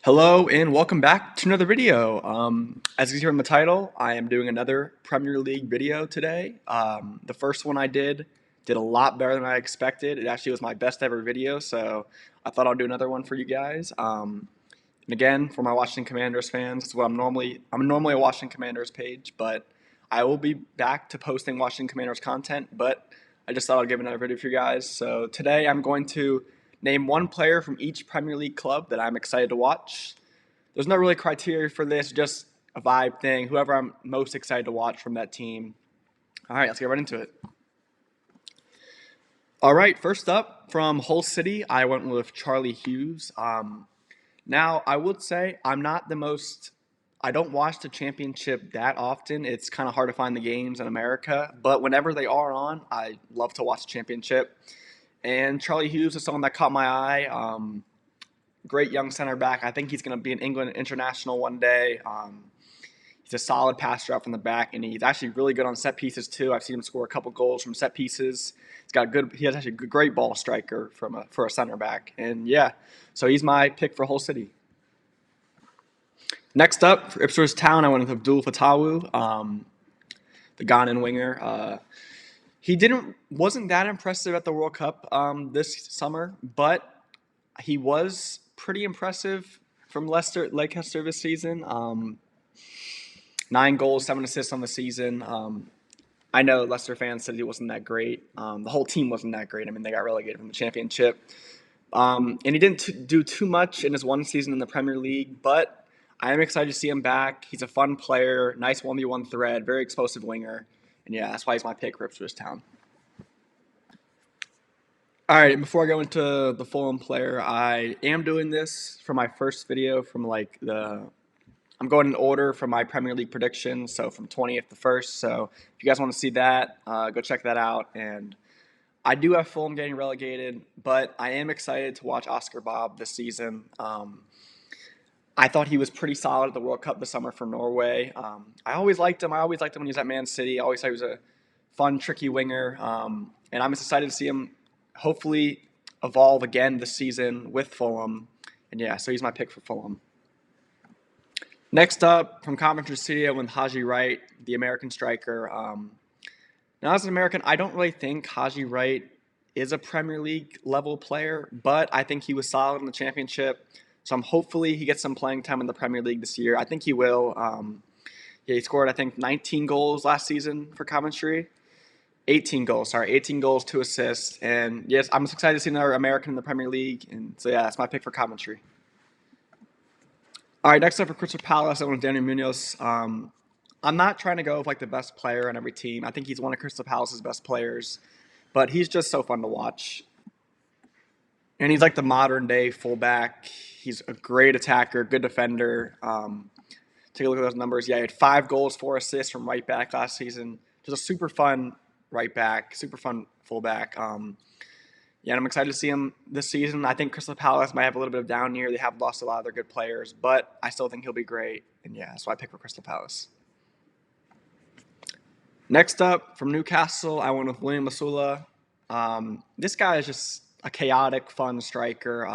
Hello and welcome back to another video. As you can hear in the title, I am doing another Premier League video today. The first one I did a lot better than I expected. It actually was my best ever video, so I thought I'd do another one for you guys. And again, for my Washington Commanders fans, it's what I'm normally a Washington Commanders page, but I will be back to posting Washington Commanders content. But I just thought I'd give another video for you guys. So today I'm going to name one player from each Premier League club that I'm excited to watch. There's no really criteria for this, just a vibe thing. Whoever I'm most excited to watch from that team. All right, let's get right into it. All right, first up from Hull City, I went with Charlie Hughes. Now, I would say I don't watch the championship that often. It's kind of hard to find the games in America, but whenever they are on, I love to watch the championship. And Charlie Hughes is someone that caught my eye. Great young center back. I think he's going to be an England international one day. He's a solid passer out from the back, and he's actually really good on set pieces too. I've seen him score a couple goals from set pieces. He has actually a great ball striker for a center back. And yeah, so he's my pick for Hull City. Next up, for Ipswich Town, I went with Abdul Fatawu, the Ghanaian winger. He wasn't that impressive at the World Cup this summer, but he was pretty impressive from Leicester this season. 9 goals, 7 assists on the season. I know Leicester fans said he wasn't that great. The whole team wasn't that great. I mean, they got relegated from the championship. And he didn't do too much in his one season in the Premier League, but I am excited to see him back. He's a fun player, nice 1v1 threat, very explosive winger. And yeah, that's why he's my pick for Ipswich Town. All right, before I go into the Fulham player, I am doing this for my first video from I'm going in order from my Premier League predictions, so from 20th to 1st. So if you guys want to see that, go check that out. And I do have Fulham getting relegated, but I am excited to watch Oscar Bob this season. I thought he was pretty solid at the World Cup this summer for Norway. I always liked him. I always liked him when he was at Man City. I always thought he was a fun, tricky winger. And I'm just excited to see him hopefully evolve again this season with Fulham. And yeah, so he's my pick for Fulham. Next up, from Coventry City, I went Haji Wright, the American striker. Now, as an American, I don't really think Haji Wright is a Premier League level player, but I think he was solid in the championship. So hopefully he gets some playing time in the Premier League this year. I think he will. He scored, I think, 19 goals last season for Coventry. 18 goals, 2 assists. And yes, I'm just excited to see another American in the Premier League. And so, yeah, that's my pick for Coventry. All right, next up for Crystal Palace, I went with Daniel Munoz. I'm not trying to go with the best player on every team. I think he's one of Crystal Palace's best players. But he's just so fun to watch. And he's like the modern day fullback. He's a great attacker, good defender. Take a look at those numbers. Yeah, he had 5 goals, 4 assists from right back last season. Just a super fun right back, super fun fullback. Yeah, and I'm excited to see him this season. I think Crystal Palace might have a little bit of down year. They have lost a lot of their good players, but I still think he'll be great. And yeah, that's why I pick for Crystal Palace. Next up, from Newcastle, I went with William Masula. This guy is just a chaotic, fun striker.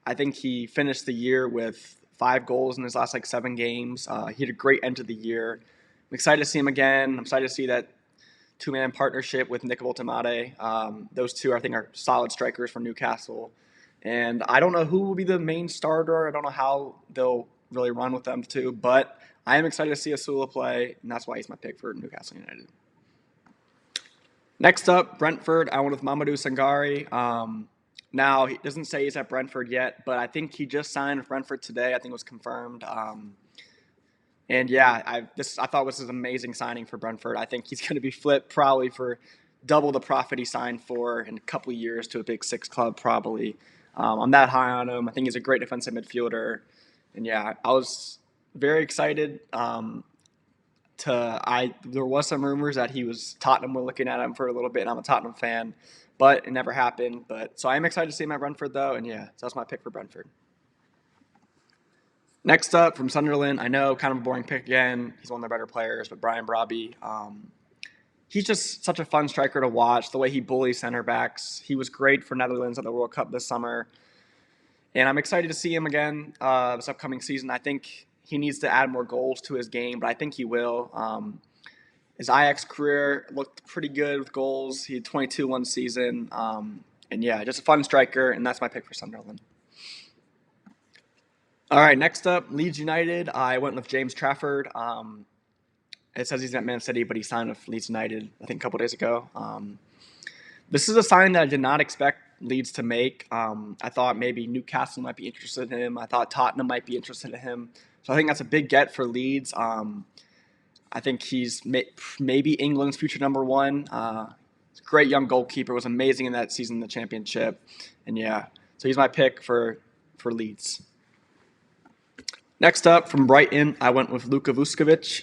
I think he finished the year with 5 goals in his last 7 games. He had a great end to the year. I'm excited to see him again. I'm excited to see that 2-man partnership with Nick Voltemade. Those two, I think, are solid strikers for Newcastle. And I don't know who will be the main starter. I don't know how they'll really run with them too. But I am excited to see Asula play, and that's why he's my pick for Newcastle United. Next up, Brentford. I went with Mamadou Sangare. Now, he doesn't say he's at Brentford yet, but I think he just signed with Brentford today. I think it was confirmed. And yeah, I thought this was an amazing signing for Brentford. I think he's going to be flipped probably for double the profit he signed for in a couple of years to a Big 6 club probably. I'm that high on him. I think he's a great defensive midfielder. And yeah, I was very excited. There was some rumors that Tottenham were looking at him for a little bit, and I'm a Tottenham fan, but it never happened. So I am excited to see him at Brentford though, and yeah, so that's my pick for Brentford. Next up, from Sunderland, I know, kind of a boring pick again. He's one of their better players, but Brian Brobby. He's just such a fun striker to watch. The way he bullies center backs. He was great for Netherlands at the World Cup this summer. And I'm excited to see him again this upcoming season. I think he needs to add more goals to his game, but I think he will. His Ajax career looked pretty good with goals. He had 22 one season. And yeah, just a fun striker, and that's my pick for Sunderland. All right, next up, Leeds United. I went with James Trafford. It says he's at Man City, but he signed with Leeds United, I think, a couple days ago. This is a sign that I did not expect Leeds to make. I thought maybe Newcastle might be interested in him. I thought Tottenham might be interested in him. So I think that's a big get for Leeds. I think he's maybe England's future number one. He's a great young goalkeeper. Was amazing in that season in the Championship. And yeah, so he's my pick for Leeds. Next up, from Brighton, I went with Luka Vuskovic.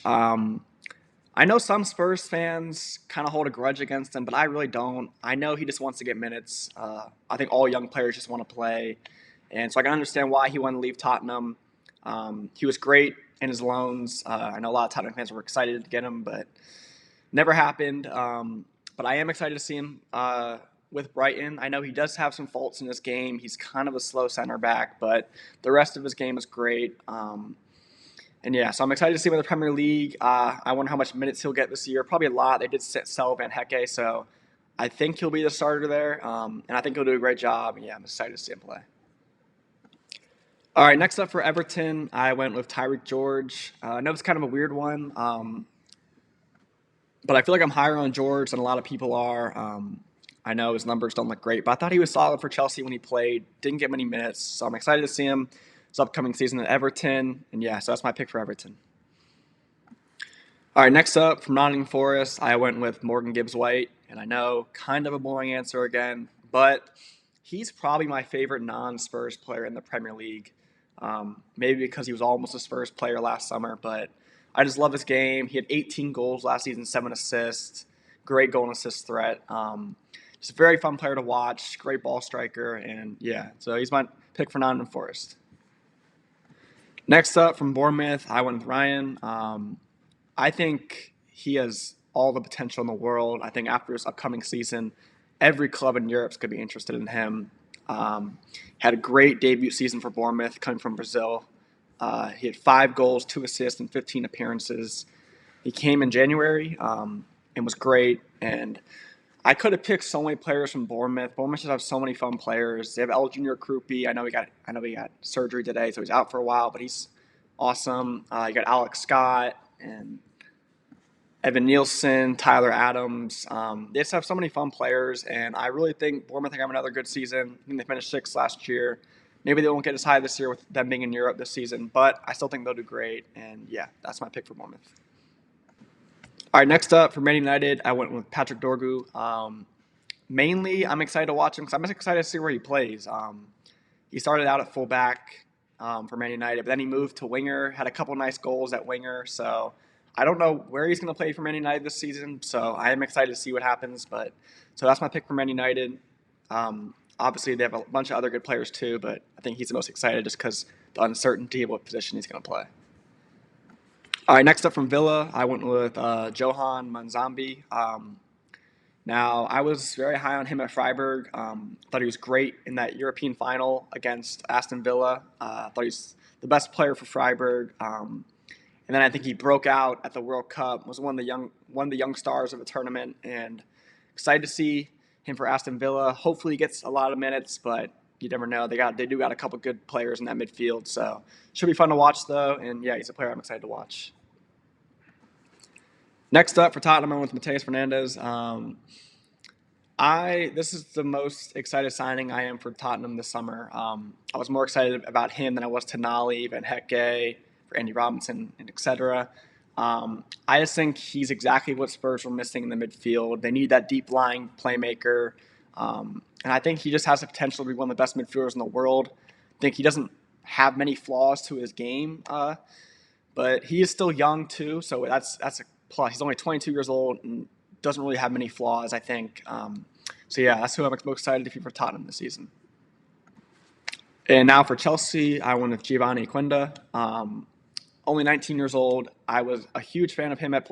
I know some Spurs fans kind of hold a grudge against him, but I really don't. I know he just wants to get minutes. I think all young players just want to play. And so I can understand why he wanted to leave Tottenham. He was great in his loans. I know a lot of Tottenham fans were excited to get him, but never happened. But I am excited to see him with Brighton. I know he does have some faults in his game. He's kind of a slow center back, but the rest of his game is great. And yeah, so I'm excited to see him in the Premier League. I wonder how much minutes he'll get this year. Probably a lot. They did sell Van Hecke, so I think he'll be the starter there. And I think he'll do a great job. And yeah, I'm excited to see him play. All right, next up for Everton, I went with Tyreek George. I know it's kind of a weird one, but I feel like I'm higher on George than a lot of people are. I know his numbers don't look great, but I thought he was solid for Chelsea when he played. Didn't get many minutes, so I'm excited to see him this upcoming season at Everton. And yeah, so that's my pick for Everton. All right, next up from Nottingham Forest, I went with Morgan Gibbs-White. And I know, kind of a boring answer again, but he's probably my favorite non-Spurs player in the Premier League. Maybe because he was almost a Spurs player last summer, but I just love his game. He had 18 goals last season, 7 assists, great goal and assist threat. Just a very fun player to watch, great ball striker, and yeah, so he's my pick for Nottingham Forest. Next up from Bournemouth, I went with Ryan. I think he has all the potential in the world. I think after this upcoming season, every club in Europe is going to be interested in him. Had a great debut season for Bournemouth, coming from Brazil. He had 5 goals, 2 assists, and 15 appearances. He came in January and was great. And I could have picked so many players from Bournemouth. Bournemouth just have so many fun players. They have El Junior Krupi. I know he got surgery today, so he's out for a while, but he's awesome. You got Alex Scott and Evan Nielsen, Tyler Adams. They just have so many fun players, and I really think Bournemouth are going to have another good season. I think they finished 6th last year. Maybe they won't get as high this year with them being in Europe this season, but I still think they'll do great. And yeah, that's my pick for Bournemouth. All right, next up for Man United, I went with Patrick Dorgu. Mainly, I'm excited to watch him because I'm just excited to see where he plays. He started out at fullback for Man United, but then he moved to winger, had a couple nice goals at winger. So I don't know where he's going to play for Man United this season, so I am excited to see what happens. So that's my pick for Man United. Obviously, they have a bunch of other good players too, but I think he's the most excited just because the uncertainty of what position he's going to play. All right, next up from Villa, I went with Johan Manzambi. Now, I was very high on him at Freiburg. Thought he was great in that European final against Aston Villa. Thought he was the best player for Freiburg. And then I think he broke out at the World Cup, was one of the young stars of the tournament, and excited to see him for Aston Villa. Hopefully he gets a lot of minutes, but you never know. They do got a couple good players in that midfield, so should be fun to watch though. And yeah, he's a player I'm excited to watch. Next up for Tottenham, I went with Mateus Fernandes. This is the most excited signing I am for Tottenham this summer. I was more excited about him than I was Tonali, Van Hecke, for Andy Robinson, and etc. I just think he's exactly what Spurs were missing in the midfield. They need that deep-lying playmaker, and I think he just has the potential to be one of the best midfielders in the world. I think he doesn't have many flaws to his game, but he is still young too, so that's a plus. He's only 22 years old and doesn't really have many flaws, I think. So yeah, that's who I'm most excited to be for Tottenham this season. And now for Chelsea, I went with Giovanni Quenda. Only 19 years old. I was a huge fan of him at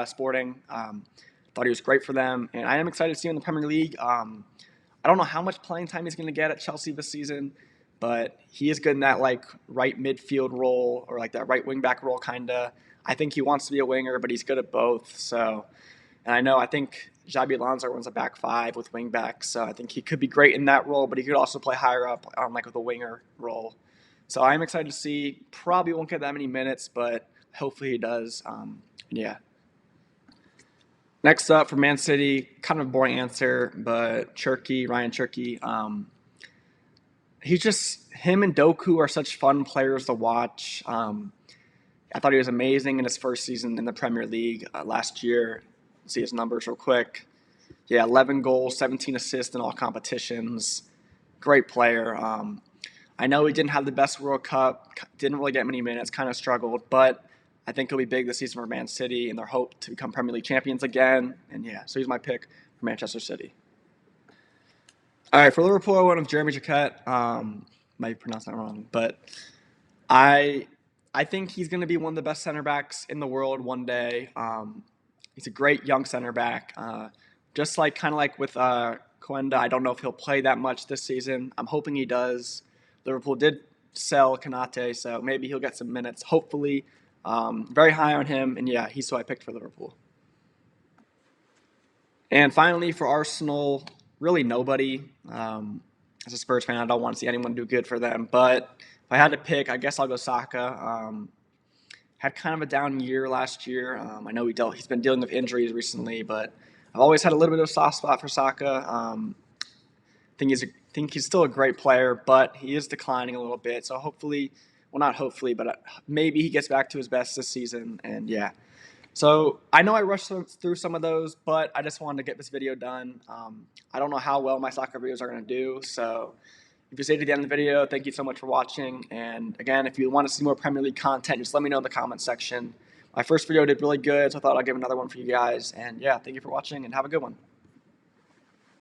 Sporting. Thought he was great for them, and I am excited to see him in the Premier League. I don't know how much playing time he's going to get at Chelsea this season, but he is good in that like right midfield role or like that right wing back role kind of. I think he wants to be a winger, but he's good at both. So, and I think Xabi Alonso runs a back five with wing backs, so I think he could be great in that role, but he could also play higher up on like with a winger role. So I'm excited to see. Probably won't get that many minutes, but hopefully he does. Yeah. Next up for Man City, kind of a boring answer, but Ryan Cherky. He's just him and Doku are such fun players to watch. I thought he was amazing in his first season in the Premier League last year. See his numbers real quick. Yeah, 11 goals, 17 assists in all competitions. Great player. I know he didn't have the best World Cup, didn't really get many minutes, kind of struggled, but I think he'll be big this season for Man City and their hope to become Premier League champions again. And yeah, so he's my pick for Manchester City. All right, for Liverpool, I went with Jeremy Jacquet. Might pronounce that wrong, but I think he's going to be one of the best center backs in the world one day. He's a great young center back. Just like kind of like with Coenda, I don't know if he'll play that much this season. I'm hoping he does. Liverpool did sell Kanate, so maybe he'll get some minutes. Hopefully, very high on him, and yeah, he's who I picked for Liverpool. And finally, for Arsenal, really nobody. As a Spurs fan, I don't want to see anyone do good for them. But if I had to pick, I guess I'll go Saka. Had kind of a down year last year. I know he's been dealing with injuries recently, but I've always had a little bit of a soft spot for Saka. Think he's still a great player, but he is declining a little bit. So hopefully, well, not hopefully, but maybe he gets back to his best this season. And yeah. So I know I rushed through some of those, but I just wanted to get this video done. I don't know how well my soccer videos are going to do. So if you stayed to the end of the video, thank you so much for watching. And again, if you want to see more Premier League content, just let me know in the comment section. My first video did really good, so I thought I'd give another one for you guys. And yeah, thank you for watching and have a good one.